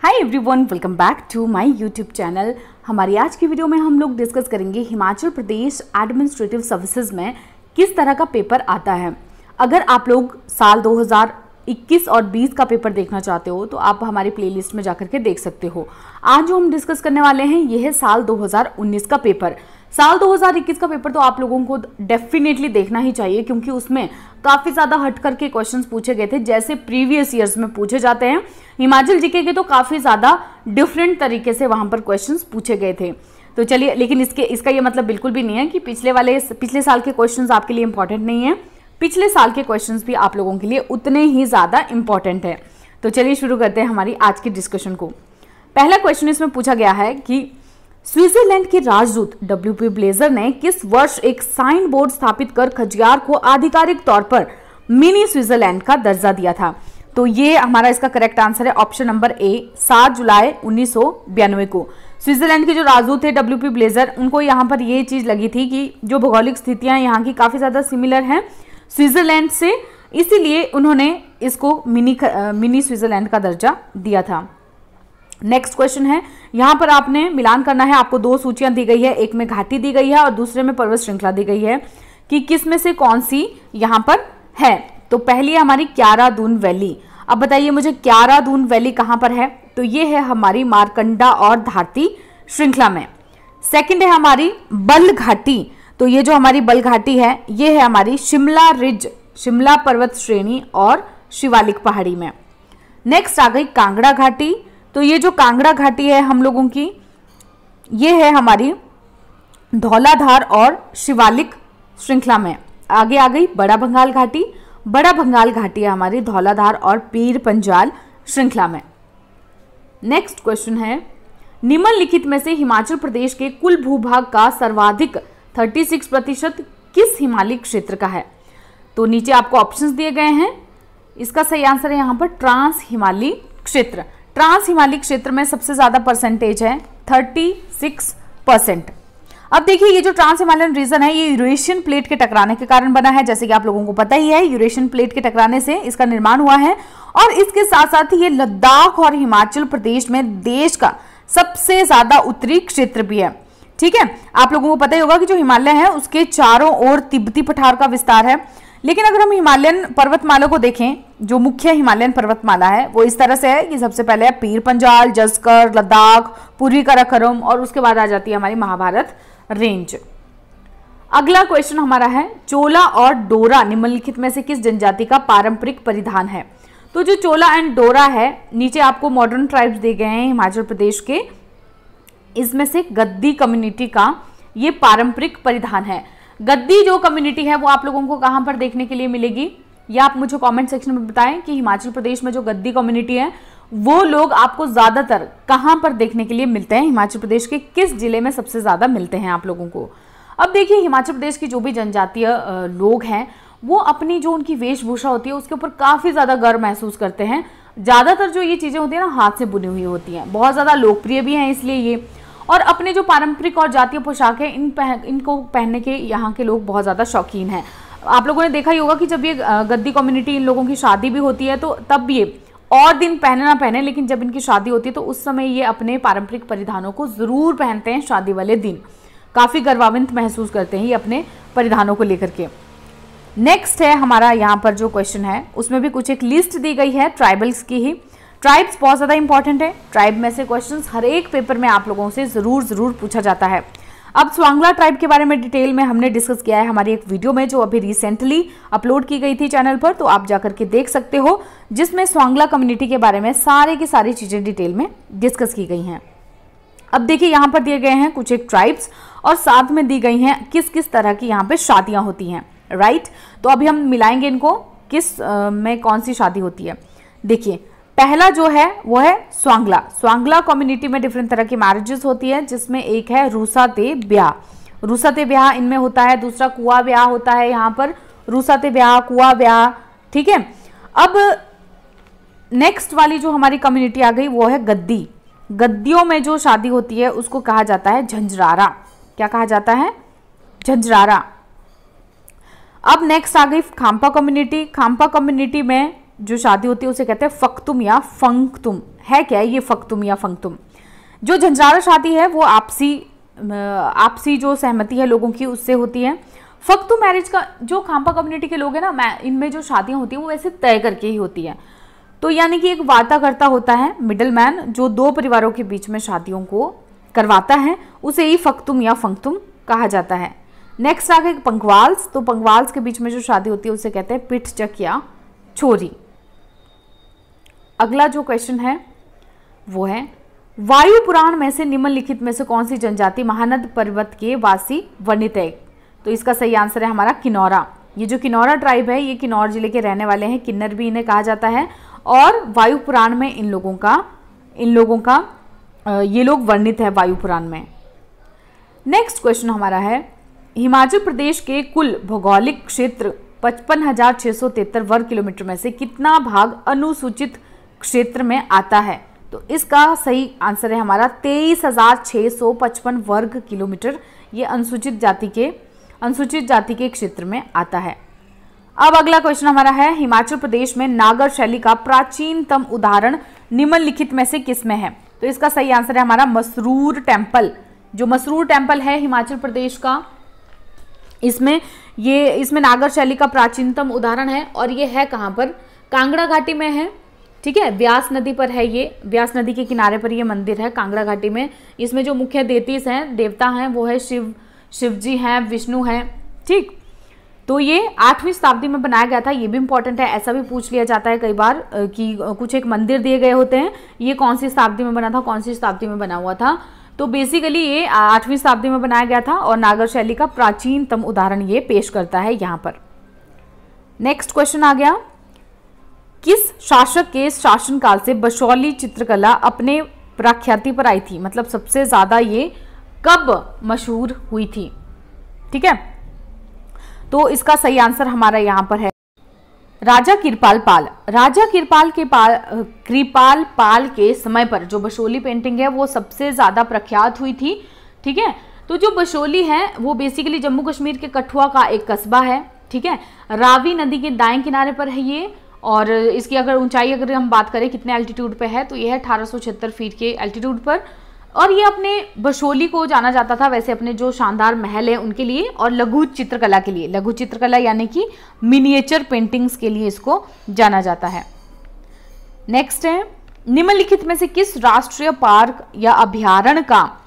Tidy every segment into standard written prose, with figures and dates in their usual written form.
Hi everyone, welcome back to my YouTube channel. हमारी आज की वीडियो में हम लोग डिस्कस करेंगे हिमाचल प्रदेश एडमिनिस्ट्रेटिव सर्विसेज में किस तरह का पेपर आता है। अगर आप लोग साल 2021 और 20 का पेपर देखना चाहते हो तो आप हमारी प्लेलिस्ट में जाकर के देख सकते हो। आज जो हम डिस्कस करने वाले हैं ये है साल 2019 का पेपर। साल 2021 का पेपर तो आप लोगों को डेफिनेटली देखना ही चाहिए, क्योंकि उसमें काफ़ी ज़्यादा हट करके क्वेश्चंस पूछे गए थे जैसे प्रीवियस ईयर्स में पूछे जाते हैं। हिमाचल जीके के तो काफ़ी ज़्यादा डिफरेंट तरीके से वहाँ पर क्वेश्चंस पूछे गए थे। तो चलिए, लेकिन इसका ये मतलब बिल्कुल भी नहीं है कि पिछले साल के क्वेश्चंस आपके लिए इंपॉर्टेंट नहीं है। पिछले साल के क्वेश्चंस भी आप लोगों के लिए उतने ही ज़्यादा इंपॉर्टेंट है। तो चलिए शुरू करते हैं हमारी आज की डिस्कशन को। पहला क्वेश्चन इसमें पूछा गया है कि स्विट्जरलैंड के राजदूत WP ब्लेजर ने किस वर्ष एक साइन बोर्ड स्थापित कर खजियार को आधिकारिक तौर पर मिनी स्विट्जरलैंड का दर्जा दिया था। तो ये हमारा इसका करेक्ट आंसर है ऑप्शन नंबर ए, 7 जुलाई 1992 को। स्विट्जरलैंड के जो राजदूत थे WP ब्लेजर, उनको यहाँ पर ये चीज लगी थी कि जो भौगोलिक स्थितियां यहाँ की काफी ज्यादा सिमिलर हैं स्विट्जरलैंड से, इसीलिए उन्होंने इसको मिनी स्विट्जरलैंड का दर्जा दिया था। नेक्स्ट क्वेश्चन है, यहाँ पर आपने मिलान करना है। आपको दो सूचियां दी गई है, एक में घाटी दी गई है और दूसरे में पर्वत श्रृंखला दी गई है कि किस में से कौन सी यहाँ पर है। तो पहली है हमारी क्यारा दून वैली। अब बताइए मुझे क्यारा दून वैली कहाँ पर है। तो ये है हमारी मारकंडा और धारती श्रृंखला में। सेकंड है हमारी बल घाटी। तो ये जो हमारी बल घाटी है ये है हमारी शिमला रिज, शिमला पर्वत श्रेणी और शिवालिक पहाड़ी में। नेक्स्ट आ गई कांगड़ा घाटी। तो ये जो कांगड़ा घाटी है हम लोगों की, ये है हमारी धौलाधार और शिवालिक श्रृंखला में। आगे आ गई बड़ा भंगाल घाटी। बड़ा भंगाल घाटी है हमारी धौलाधार और पीर पंजाल श्रृंखला में। नेक्स्ट क्वेश्चन है, निम्नलिखित में से हिमाचल प्रदेश के कुल भूभाग का सर्वाधिक 36% किस हिमालयी क्षेत्र का है। तो नीचे आपको ऑप्शंस दिए गए हैं। इसका सही आंसर है यहाँ पर ट्रांस हिमालयी क्षेत्र। ट्रांस हिमालयी क्षेत्र में सबसे ज्यादा परसेंटेज है 36%। अब देखिए, ये जो ट्रांस हिमालयन रीजन है ये यूरेशियन प्लेट के टकराने के कारण बना है। जैसे कि आप लोगों को पता ही है, यूरेशियन प्लेट के टकराने से इसका निर्माण हुआ है और इसके साथ साथ ही ये लद्दाख और हिमाचल प्रदेश में देश का सबसे ज्यादा उत्तरी क्षेत्र भी है। ठीक है, आप लोगों को पता ही होगा कि जो हिमालय है उसके चारों ओर तिब्बती पठार का विस्तार है। लेकिन अगर हम हिमालयन पर्वतमाला को देखें, जो मुख्य हिमालयन पर्वतमाला है वो इस तरह से है कि सबसे पहले है पीर पंजाल, जस्कर, लद्दाख, पूर्वी काराकोरम और उसके बाद आ जाती है हमारी महाभारत रेंज। अगला क्वेश्चन हमारा है, चोला और डोरा निम्नलिखित में से किस जनजाति का पारंपरिक परिधान है। तो जो चोला एंड डोरा है, नीचे आपको मॉडर्न ट्राइब्स दिए गए हैं हिमाचल प्रदेश के, इसमें से गद्दी कम्युनिटी का ये पारंपरिक परिधान है। गद्दी जो कम्युनिटी है वो आप लोगों को कहां पर देखने के लिए मिलेगी, या आप मुझे कमेंट सेक्शन में बताएं कि हिमाचल प्रदेश में जो गद्दी कम्युनिटी है वो लोग आपको ज्यादातर कहां पर देखने के लिए मिलते हैं। हिमाचल प्रदेश के किस जिले में सबसे ज्यादा मिलते हैं आप लोगों को। अब देखिए, हिमाचल प्रदेश की जो भी जनजातीय लोग हैं वो अपनी जो उनकी वेशभूषा होती है उसके ऊपर काफी ज्यादा गर्व महसूस करते हैं। ज्यादातर जो ये चीजें होती है ना, हाथ से बुनी हुई होती हैं, बहुत ज्यादा लोकप्रिय भी हैं इसलिए ये। और अपने जो पारंपरिक और जातीय पोशाक है इनको पहनने के यहाँ के लोग बहुत ज़्यादा शौकीन हैं। आप लोगों ने देखा ही होगा कि जब ये गद्दी कम्युनिटी इन लोगों की शादी भी होती है तो तब ये और दिन पहने ना पहने, लेकिन जब इनकी शादी होती है तो उस समय ये अपने पारंपरिक परिधानों को ज़रूर पहनते हैं। शादी वाले दिन काफ़ी गर्वान्वित महसूस करते हैं ये अपने परिधानों को लेकर के। नेक्स्ट है हमारा यहाँ पर जो क्वेश्चन है उसमें भी कुछ एक लिस्ट दी गई है ट्राइबल्स की ही। ट्राइब्स बहुत ज़्यादा इंपॉर्टेंट है। ट्राइब में से क्वेश्चंस हर एक पेपर में आप लोगों से ज़रूर पूछा जाता है। अब स्वांगला ट्राइब के बारे में डिटेल में हमने डिस्कस किया है हमारी एक वीडियो में जो अभी रिसेंटली अपलोड की गई थी चैनल पर, तो आप जाकर के देख सकते हो, जिसमें स्वांगला कम्युनिटी के बारे में सारी की सारी चीज़ें डिटेल में डिस्कस की गई हैं। अब देखिए, यहाँ पर दिए गए हैं कुछ एक ट्राइब्स और साथ में दी गई हैं किस किस तरह की यहाँ पे शादियाँ होती हैं। राइट, तो अभी हम मिलाएंगे इनको किस में कौन सी शादी होती है। देखिए, पहला जो है वो है स्वांगला। स्वांगला कम्युनिटी में डिफरेंट तरह की मैरिजेस होती है, जिसमें एक है रूसाते ब्याह। रूसाते ब्याह इनमें होता है। दूसरा कुआ ब्याह होता है यहाँ पर, रूसाते ब्याह, कुआ ब्याह। ठीक है, अब नेक्स्ट वाली जो हमारी कम्युनिटी आ गई वो है गद्दी। गद्दियों में जो शादी होती है उसको कहा जाता है झंझरारा। क्या कहा जाता है? झंझरारा। अब नेक्स्ट आ गई खाम्पा कम्युनिटी। खाम्पा कम्युनिटी में जो शादी होती है उसे कहते हैं फक्तुम या फंक्तुम। है क्या ये फक्तुम या फंक्तुम? जो झंझारा शादी है वो आपसी जो सहमति है लोगों की उससे होती है। फक्तुम मैरिज का जो खाम्पा कम्युनिटी के लोग हैं ना, इनमें जो शादियां होती हैं वो वैसे तय करके ही होती है। तो यानी कि एक वार्ताकर्ता होता है, मिडल मैन, जो दो परिवारों के बीच में शादियों को करवाता है, उसे ही फक्तुम या फंक्तुम कहा जाता है। नेक्स्ट आ गए पंगवाल्स। तो पंगवाल्स के बीच में जो शादी होती है उसे कहते हैं पिठचक या छोरी। अगला जो क्वेश्चन है वो है वायु पुराण में से निम्नलिखित में से कौन सी जनजाति महानद पर्वत के वासी वर्णित है? तो इसका सही आंसर है हमारा किन्नौरा। ये जो किन्नौरा ट्राइब है ये किन्नौर जिले के रहने वाले हैं, किन्नर भी इन्हें कहा जाता है, और वायु पुराण में इन लोगों का ये लोग वर्णित है वायु पुराण में। नेक्स्ट क्वेश्चन हमारा है हिमाचल प्रदेश के कुल भौगोलिक क्षेत्र 55,673 वर्ग किलोमीटर में से कितना भाग अनुसूचित क्षेत्र में आता है? तो इसका सही आंसर है हमारा 23,655 वर्ग किलोमीटर। ये अनुसूचित जाति के क्षेत्र में आता है। अब अगला क्वेश्चन हमारा है हिमाचल प्रदेश में नागर शैली का प्राचीनतम उदाहरण निम्नलिखित में से किसमें है? तो इसका सही आंसर है हमारा मसरूर टेम्पल। जो मसरूर टेम्पल है हिमाचल प्रदेश का, इसमें नागर शैली का प्राचीनतम उदाहरण है, और ये है कहाँ पर? कांगड़ा घाटी में है। ठीक है, ब्यास नदी पर है, ये ब्यास नदी के किनारे पर ये मंदिर है कांगड़ा घाटी में। इसमें जो मुख्य देवता हैं वो है शिव जी हैं, विष्णु हैं। ठीक, तो ये 8वीं शताब्दी में बनाया गया था। ये भी इंपॉर्टेंट है, ऐसा भी पूछ लिया जाता है कई बार कि कुछ एक मंदिर दिए गए होते हैं, ये कौन सी शताब्दी में बना था, कौन सी शताब्दी में बना हुआ था। तो बेसिकली ये 8वीं शताब्दी में बनाया गया था, और नागर शैली का प्राचीनतम उदाहरण ये पेश करता है यहाँ पर। नेक्स्ट क्वेश्चन आ गया, किस शासक के शासनकाल से बशौली चित्रकला अपने प्रख्याति पर आई थी? मतलब सबसे ज्यादा ये कब मशहूर हुई थी? ठीक है, तो इसका सही आंसर हमारा यहाँ पर है राजा कृपाल पाल। राजा कृपाल पाल के समय पर जो बशौली पेंटिंग है वो सबसे ज्यादा प्रख्यात हुई थी। ठीक है, तो जो बशौली है वो बेसिकली जम्मू कश्मीर के कठुआ का एक कस्बा है। ठीक है, रावी नदी के दाएं किनारे पर है ये, और इसकी अगर ऊंचाई अगर हम बात करें कितने एल्टीट्यूड पे है, तो ये है 1876 फीट के एल्टीट्यूड पर। और ये अपने बशौली को जाना जाता था वैसे अपने जो शानदार महल है उनके लिए, और लघु चित्रकला के लिए। लघु चित्रकला यानी कि मिनिएचर पेंटिंग्स के लिए इसको जाना जाता है। नेक्स्ट है निम्नलिखित में से किस राष्ट्रीय पार्क या अभ्यारण्य का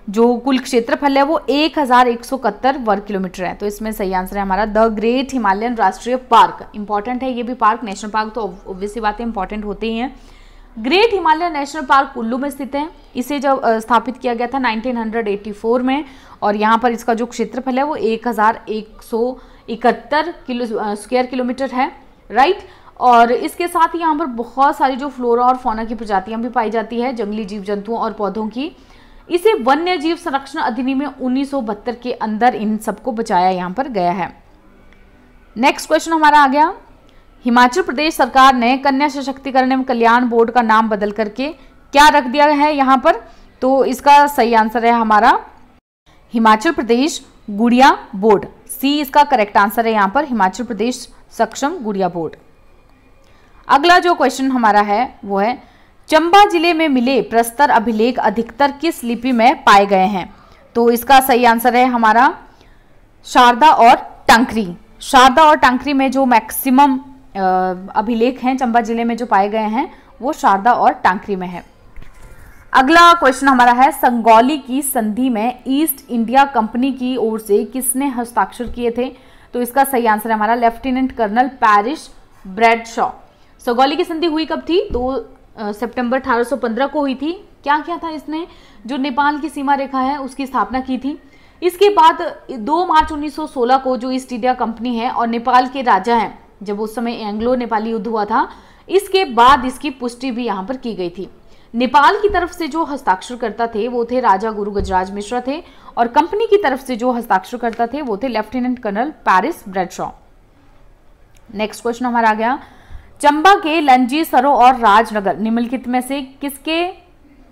जो कुल क्षेत्रफल है वो 1171 वर्ग किलोमीटर है? तो इसमें सही आंसर है हमारा द ग्रेट हिमालयन राष्ट्रीय पार्क। इंपॉर्टेंट है ये भी पार्क, नेशनल पार्क तो ऑब्वियसली बातें इंपॉर्टेंट होते ही हैं। Great Himalayan national park Kullu में स्थित है। इसे जब स्थापित किया गया था 1984 में, और यहाँ पर इसका जो क्षेत्रफल है वो 1171 स्क्वायर किलोमीटर है। राइट, और इसके साथ ही यहाँ पर बहुत सारी जो फ्लोरा और फौना की प्रजातियां भी पाई जाती है, जंगली जीव जंतुओं और पौधों की। इसे वन्य जीव संरक्षण अधिनियम में 1972 के अंदर इन सबको बचाया यहाँ पर गया है। नेक्स्ट क्वेश्चन हमारा आ गया, हिमाचल प्रदेश सरकार ने कन्या सशक्तिकरण एवं कल्याण बोर्ड का नाम बदल करके क्या रख दिया है यहाँ पर? तो इसका सही आंसर है हमारा हिमाचल प्रदेश गुड़िया बोर्ड। सी इसका करेक्ट आंसर है यहाँ पर, हिमाचल प्रदेश सक्षम गुड़िया बोर्ड। अगला जो क्वेश्चन हमारा है वो है चंबा जिले में मिले प्रस्तर अभिलेख अधिकतर किस लिपि में पाए गए हैं? तो इसका सही आंसर है हमारा शारदा और टांकरी। शारदा और टांकरी में जो मैक्सिमम अभिलेख हैं चंबा जिले में जो पाए गए हैं वो शारदा और टांकरी में है। अगला क्वेश्चन हमारा है संगौली की संधि में ईस्ट इंडिया कंपनी की ओर से किसने हस्ताक्षर किए थे? तो इसका सही आंसर है हमारा लेफ्टिनेंट कर्नल पैरिस ब्रैडशॉ। संगौली की संधि हुई कब थी? तो सितंबर 1815 को हुई थी। क्या किया था इसने? जो नेपाल की सीमा रेखा है उसकी स्थापना की थी। इसके बाद 2 मार्च 1916 को जो ईस्ट इंडिया कंपनी है और नेपाल के राजा हैं, जब उस समय एंग्लो नेपाली युद्ध हुआ था, इसके बाद इसकी पुष्टि भी यहाँ पर की गई थी। नेपाल की तरफ से जो हस्ताक्षरकर्ता थे वो थे राजा गुरु गजराज मिश्रा थे, और कंपनी की तरफ से जो हस्ताक्षरकर्ता थे वो थे lieutenant colonel Paris Bradshaw. Next question हमारा आ गया, चंबा के लंजी सरो और राजनगर निम्नलिखित में से किसके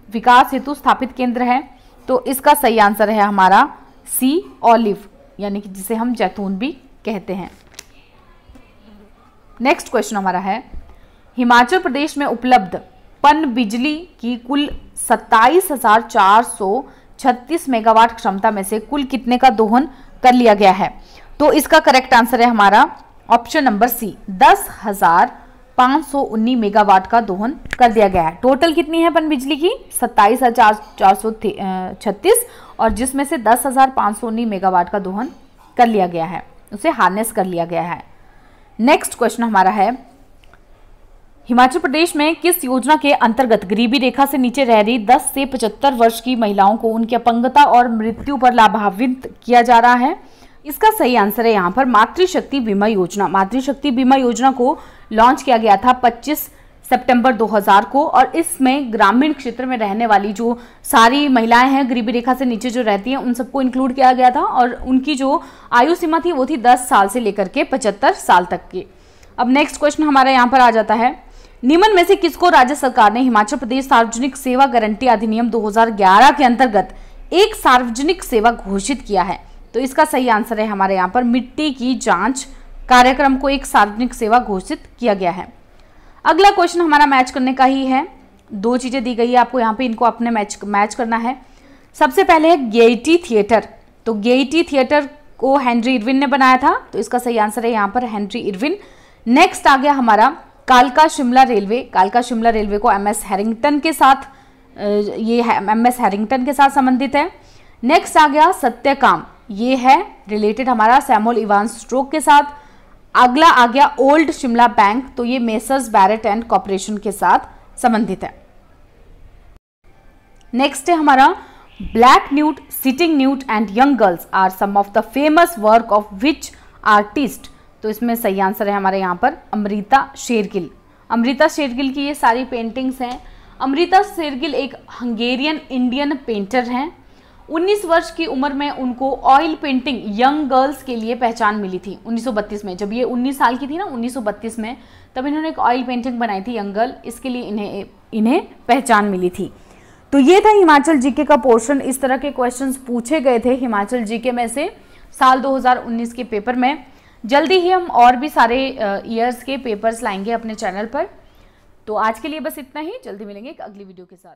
विकास हेतु स्थापित केंद्र है? तो इसका सही आंसर है हमारा सी ऑलिव, यानी कि जिसे हम जैतून भी कहते हैं। नेक्स्ट क्वेश्चन हमारा है हिमाचल प्रदेश में उपलब्ध पनबिजली की कुल 27,436 मेगावाट क्षमता में से कुल कितने का दोहन कर लिया गया है? तो इसका करेक्ट आंसर है हमारा ऑप्शन नंबर सी, 10,519 मेगावाट का दोहन कर दिया गया है। टोटल कितनी है पनबिजली की? 27,436 और जिसमें से 10,519 मेगावाट का दोहन कर लिया गया है, उसे हार्नेस कर लिया गया है। नेक्स्ट क्वेश्चन हमारा है, हिमाचल प्रदेश में किस योजना के अंतर्गत गरीबी रेखा से नीचे रह रही 10 से 75 वर्ष की महिलाओं को उनकी अपंगता और मृत्यु पर लाभान्वित किया जा रहा है? इसका सही आंसर है यहाँ पर मातृशक्ति बीमा योजना। मातृशक्ति बीमा योजना को लॉन्च किया गया था 25 सितंबर 2000 को और इसमें ग्रामीण क्षेत्र में रहने वाली जो सारी महिलाएं हैं गरीबी रेखा से नीचे जो रहती हैं उन सबको इंक्लूड किया गया था और उनकी जो आयु सीमा थी वो थी 10 साल से लेकर के 75 साल तक की। अब नेक्स्ट क्वेश्चन हमारा यहाँ पर आ जाता है, निम्न में से किसको राज्य सरकार ने हिमाचल प्रदेश सार्वजनिक सेवा गारंटी अधिनियम 2011 के अंतर्गत एक सार्वजनिक सेवा घोषित किया है? तो इसका सही आंसर है हमारे यहाँ पर मिट्टी की जांच कार्यक्रम को एक सार्वजनिक सेवा घोषित किया गया है। अगला क्वेश्चन हमारा मैच करने का ही है। दो चीजें दी गई है आपको यहाँ पे, इनको अपने मैच करना है। सबसे पहले है गेयटी थिएटर। तो गेयटी थिएटर को हेनरी इरविन ने बनाया था, तो इसका सही आंसर है यहाँ पर हेनरी इरविन। नेक्स्ट आ गया हमारा कालका शिमला रेलवे। कालका शिमला रेलवे को एमएस हैरिंगटन के साथ, ये एमएस हैरिंगटन के साथ संबंधित है। नेक्स्ट आ गया सत्यकाम, ये है रिलेटेड हमारा सैमुअल इवांस स्ट्रोक के साथ। अगला आ गया ओल्ड शिमला बैंक, तो ये मेसर्स बैरेट एंड कॉर्पोरेशन के साथ संबंधित है। नेक्स्ट है हमारा black nude, sitting nude and young girls are some of the famous work of which artist? तो इसमें सही आंसर है हमारे यहाँ पर अमृता शेरगिल। अमृता शेरगिल की ये सारी पेंटिंग्स हैं। अमृता शेरगिल एक हंगेरियन इंडियन पेंटर हैं। 19 वर्ष की उम्र में उनको ऑयल पेंटिंग यंग गर्ल्स के लिए पहचान मिली थी 1932 में। जब ये 19 साल की थी ना 1932 में, तब इन्होंने एक ऑयल पेंटिंग बनाई थी यंग गर्ल, इसके लिए इन्हें पहचान मिली थी। तो ये था हिमाचल जीके का पोर्शन। इस तरह के क्वेश्चंस पूछे गए थे हिमाचल जीके में से साल 2019 के पेपर में। जल्दी ही हम और भी सारे ईयर्स के पेपर्स लाएंगे अपने चैनल पर। तो आज के लिए बस इतना ही, जल्दी मिलेंगे एक अगली वीडियो के साथ।